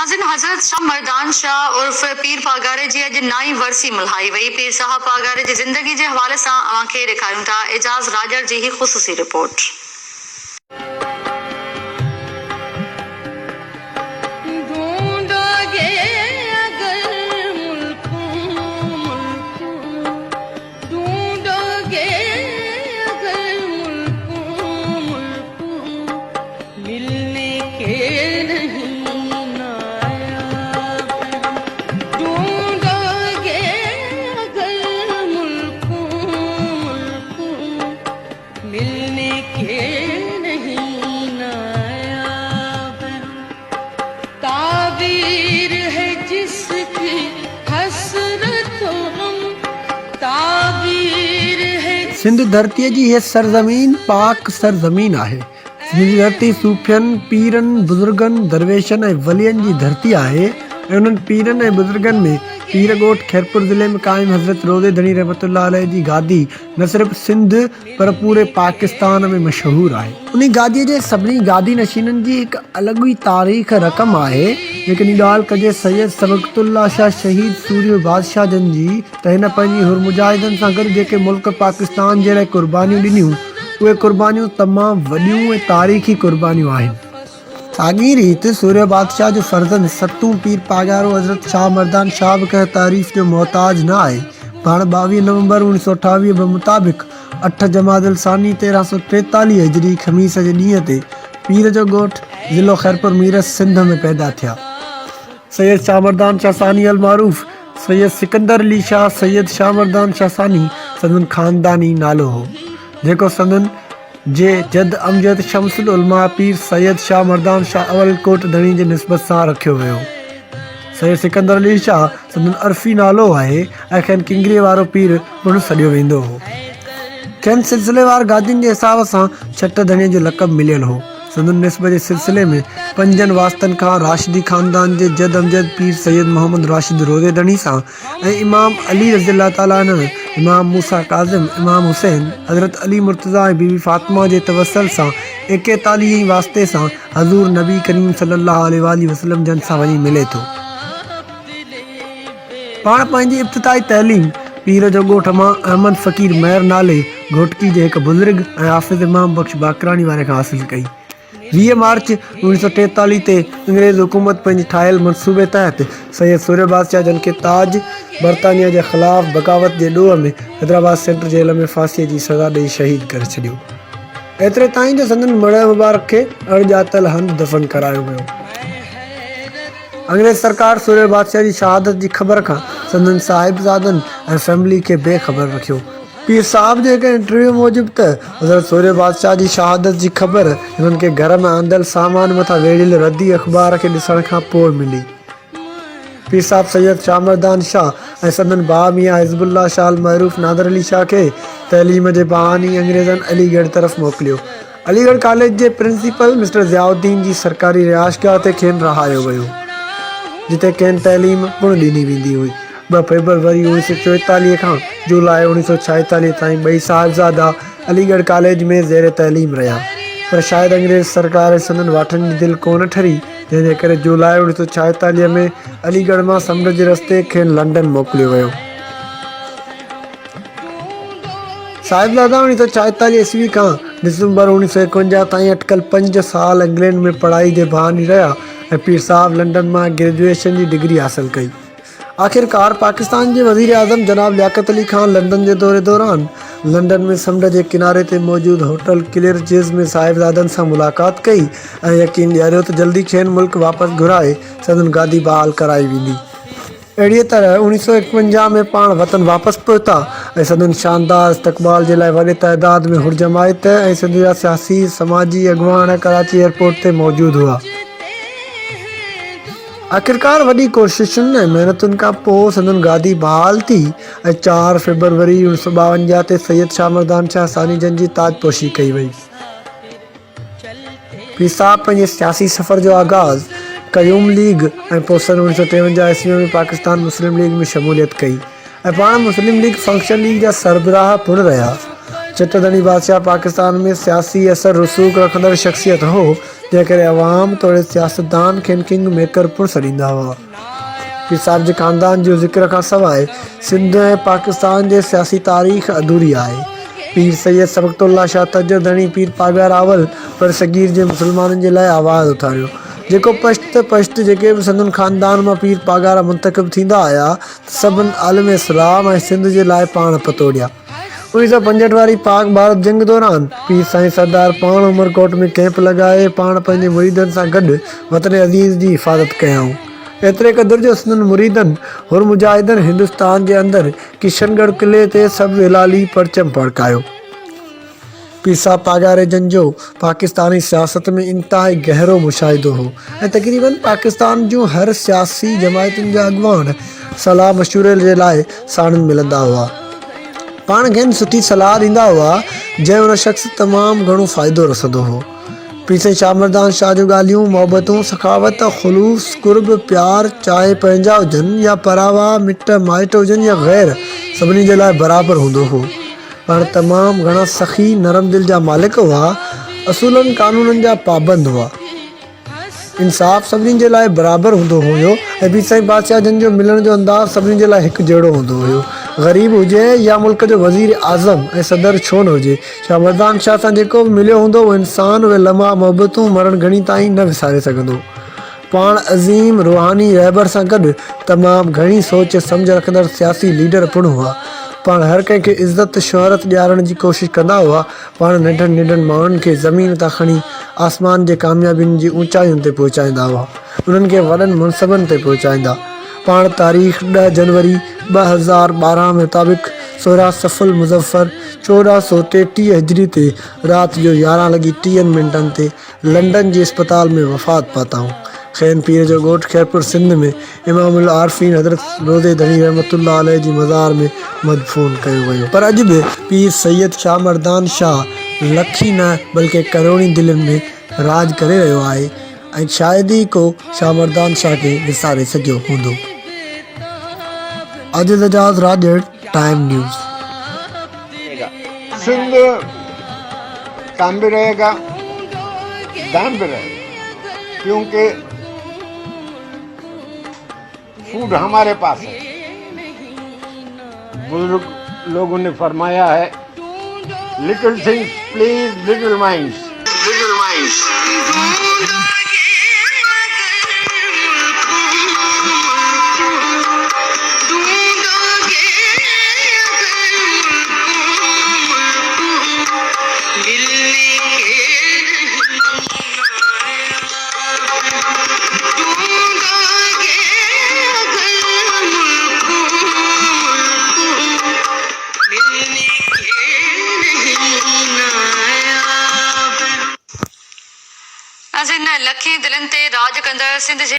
नाज़रीन, हज़रत शाह मर्दान शाह उर्फ पीर पागारे जी अॼु नाई वरसी मल्हाई वई। पीर साहब पागारे जी ज़िंदगी जे हवाले सां अव्हांखे ॾेखारियूं था एजाज़ राजड़ जी ही ख़ुसूसी रिपोर्ट। सिंध धरती जी ये सरजमीन पाक सरजमीन आहे। सिंध धरती सूफियन पीरन बुजुर्गन दरवेशन ऐं वलियन जी धरती आहे। उन्हनि पीरन ऐं बुजुर्गन में पीर ॻोठ खैरपुर ज़िले में क़ाइम हज़रत रोज़े धणी रहमतुल्लाह अलैह जी गादी न सिर्फ़ सिंध पर पूरे पाकिस्तान में मशहूर आहे। उन गादीअ जे सभिनी गादी नशीननि जी हिकु अलॻि ई तारीख़ रक़म आहे। लेकिन हीअ ॻाल्हि कजे सैयद सबक़तुल्लाह शाह शहीद सूर्य बादशाह जन जी त हिन पंहिंजी हुर मुजाहिदनि सां गॾु जेके मुल्क पाकिस्तान जे लाइ कुर्बानियूं ॾिनियूं उहे कुर्बानियूं तमामु वॾियूं ऐं तारीख़ी कुर्बानियूं आहिनि। साॻी रीति सूर्य बादशाह जो फर्ज़ंद सतूं पीर पागारो हज़रत शाह मर्दान शाह बि कंहिं तारीफ़ जो मोहताज न आहे। पाण 22 नवंबर 1928 जे मुताबिक़ 8 जमादुल सानी 1343 हिजरी ख़मीस जे ॾींहं ते पीर जो ॻोठ ज़िलो खैरपुर मीरस सिंध में पैदा थिया। सैयद शाह मर्दान शाह सानी अल मारूफ़ सैयद सिकंदर अली शाह सैयद शाह मर्दान शाह सानी संदन ख़ानदानी नालो हो, जेको संदन जे जद अमजद शमसुल उलमा पीर सैयद शाह मर्दान शाह अवल कोट धणी जे निस्बत सां रखियो वियो। सैयद सिकंदर अली शाह संदन अरफी नालो आहे ऐं खेनि किंगरीअ वारो पीर पिणु सॾियो वेंदो हो। खेनि सिलसिलेवार गादियुनि जे हिसाब सां छट धणीअ जो लक़ब मिलियल हो। संदन निस्बत जे सिलसिले में 5 वास्तनि खां राशिदी ख़ानदान जे जद अमजद पीर सैयद मोहम्मद राशिद रोज़े धणी सां ऐं इमाम अली रज़ियल्लाहु ताला अन्हु, इमाम मूसा काज़िम, इमाम हुसैन, हज़रत अली मुर्तज़ा ऐं बीबी फातिमा जे तवसल सां 41 वास्ते सां हज़ूर नबी करीम सल्लल्लाहु अलैहि वसल्लम जन सां वञी मिले थो। पाण पंहिंजी इब्तिदाई तइलीम पीर जो ॻोठ मां अहमद फ़कीर महर नाले घोटकी जे हिकु बुज़ुर्ग ऐं हाफ़िज़ इमाम बख़्श बाकरानी वारे खां हासिलु कई। 20 मार्च 1943 ते अंग्रेज़ हुकूमत पंहिंजे ठाहियल मनसूबे तहत सैयद सूर्य बादशाह जन खे ताज बरतानिया जे ख़िलाफ़ बग़ावत जे ॾोह में हैदराबाद सेंट्रल जेल में फांसीअ जी सज़ा ॾेई शहीद करे छॾियो। एतिरे ताईं जो संदन मड़ मुबारक खे अणॼातल हंधि दफ़न करायो वियो। अंग्रेज़ सरकार सूर्य बादशाह जी शहादत जी ख़बर खां संदन साहिबज़ादनि ऐं फैमिली खे बेख़बर रखियो। पीर साहब जे हिकु इंटरव्यू मूजिबि त हज़रत सूर्य बादशाह जी शहादत जी ख़बर हिननि खे घर में आंदल सामान मथां वेड़ियल रदी अख़बार खे ॾिसण खां पोइ मिली। पीर साहब सैयद शाह मर्दान शाह ऐं संदन भाउ मियां हिज़्बुल्लाह शाह अल मरूफ़ नादर अली शाह खे तइलीम जे बहाने अंग्रेज़नि अलीगढ़ तरफ़ मोकिलियो। अलीगढ़ कॉलेज जे प्रिंसिपल मिस्टर ज़ियाउद्दीन जी सरकारी रिहाइशगाह ते खेनि रहायो वियो, जिते खेनि तइलीम पिणु ॾिनी वेंदी हुई। 2 फरवरी 1944 खां जुलाई 1946 ताईं 2 साहिबज़ादा अलीगढ़ कॉलेज में ज़ेर तइलीम रहिया, पर शायदि अंग्रेज़ सरकार संदन वाठनि जी दिलि कोन ठरी, जंहिंजे करे जुलाई 1946 में अलीगढ़ मां समुंड जे रस्ते खेनि लंडन मोकिलियो वियो। साहिबज़ादा 1946 ईस्वी खां दिसंबर 1951 ताईं अटकल 5 साल इंग्लैंड में पढ़ाई जे बहाने रहिया ऐं पीर साहब लंडन मां ग्रेजुएशन जी डिग्री हासिलु कई। आख़िरकार पाकिस्तान जे वज़ीर आज़म जनाब लियाकत अली खान लंडन जे दौरे दौरान लंडन में समुंड जे किनारे ते मौजूदु होटल क्लियरजिस में साहिबज़ादनि सां मुलाक़ात कई ऐं यकीन ॾियारियो त जल्दी खेनि मुल्क वापसि घुराए संदन गादी बहाल कराई वेंदी। अहिड़ीअ तरह 1951 में पाण वतन वापसि पहुता ऐं संदन शानदार इस्तक़बाल जे लाइ वॾे तइदाद में हुरजमायत ऐं सिंध जा सियासी समाजी अॻुवान कराची एयरपोर्ट ते मौजूदु हुआ। आख़िरकार वॾी कोशिशुनि ऐं महिनतुनि खां पोइ संदन गादी बहाल थी ऐं 4 फरवरी 1952 ते सैयद शाह मर्दान शाह सानी जन जी ताजपोशी कई वई। पीर साहब पंहिंजे सियासी सफ़र जो आगाज़ क़यूम लीग ऐं पोइ सन 1953 ईस्वी में पाकिस्तान मुस्लिम लीग में शमूलियत कई ऐं पाण मुस्लिम लीग फंक्शन लीग जा सरबराह पिणु रहिया। चिटदणी बादशाह पाकिस्तान में सियासी असर रसूख रखंदड़ शख्सियत हो, जंहिं करे अवाम तोड़े सियासतदान खेनि किंग मेकर पिणु सॾींदा हुआ। पीर साहिब जे ख़ानदान जो ज़िक्र खां सवाइ सिंध ऐं पाकिस्तान जे सियासी तारीख़ अधूरी आहे। पीर सैयद सबक़तुल्लाह शाह तजदणी पीर पागार आवल पर सगीर जे मुसलमाननि जे लाइ आवाज़ु उथारियो, जेको पश्त जेके बि संदन ख़ानदान मां पीर पागार मुंतखब थींदा आया त सभिनी आलिम इस्लाम ऐं सिंध जे लाइ पाण पतोड़िया। 1965 वारी पाक भारत जंग दौरान पीर साईं सरदार पाण उमरकोट में कैंप लॻाए पाण पंहिंजे मुरीदनि सां गॾु वतन अज़ीज़ जी हिफ़ाज़त कयऊं। एतिरे क़दुरु जो संदन मुरीदनि हुर मुजाहिदनि हिंदुस्तान जे अंदरि किशनगढ़ किले ते सभु हिलाली परचम फड़कायो। पीर साहिब पागार जन जो पाकिस्तानी सियासत में इंतहाई गहरो मुशाहिदो हो ऐं तक़रीबन पाकिस्तान जूं हर सियासी जमायतुनि जा अॻुवान सलाह मशूरे जे लाइ साणनि मिलंदा हुआ, पाण खेनि सुठी सलाह ॾींदा हुआ, जंहिं उन शख़्स तमामु घणो फ़ाइदो रसंदो हो। पीर साईं शामर्दान शाह जूं ॻाल्हियूं मोहबतूं सखावत ख़ुलूस कुर्ब प्यार चाहे पंहिंजा हुजनि या परावा मिट माइट हुजनि या ग़ैर, सभिनी जे लाइ बराबरि हूंदो हो। पाण तमामु घणा सख़ी नरम दिल जा मालिक हुआ, असूलनि कानूननि जा पाबंद हुआ, इंसाफ़ सभिनी जे लाइ बराबरि हूंदो हुयो ऐं पीर साईं बादशाह जन जो मिलण जो अंदाज़ सभिनी जे लाइ हिकु जहिड़ो हूंदो हुयो। ग़रीब हुजे या मुल्क जो वज़ीर आज़म ऐं सदर छो न हुजे, शामर्दान शाह सां जेको बि मिलियो हूंदो उहो इंसान उहे लम्हा मोहबतूं मरण घणी ताईं न विसारे सघंदो। पाण अज़ीम रूहानी रहबर सां गॾु तमामु घणी सोच सम्झ रखंदड़ सियासी लीडर पिणु हुआ। पाण हर कंहिंखे इज़त शोहरत ॾियारण जी कोशिशि कंदा हुआ। पाण नंढनि नंढनि माण्हुनि खे ज़मीन तां खणी आसमान जे कामयाबियुनि जी ऊचाइयुनि ते पहुचाईंदा हुआ, उन्हनि खे वॾनि मनसबनि ते पहुचाईंदा। पाण तारीख़ 10 जनवरी 2012 मुताबिक़ 16 सफ़ल मुज़फ़र 1433 हिजरी ते राति जो 11:30 ते लंडन जे अस्पताल में वफ़ात पाताऊं। खैन पीर जो ॻोठु खैरपुर सिंध में इमामुल आरफीन हज़रत रोज़े धनी रहमतुल्लाह अलैह जी मज़ार में मदफून कयो वियो। पर अॼु बि पीर सैयद शामर्दान शाह लखी न बल्कि करोड़ी दिलनि में राज करे रहियो आहे ऐं शायदि ई को शामर्दान शाह खे विसारे सघियो हूंदो। अजीज़ एजाज राजड़, टाइम न्यूज़। सिंध काम भी रहेगा, दाम भी रहेगा, क्योंकि फूड हमारे पास है। बुजुर्ग लोगों ने फरमाया है, little things please little minds. लखी दिलनि ते राज कंदड़ सिंध जे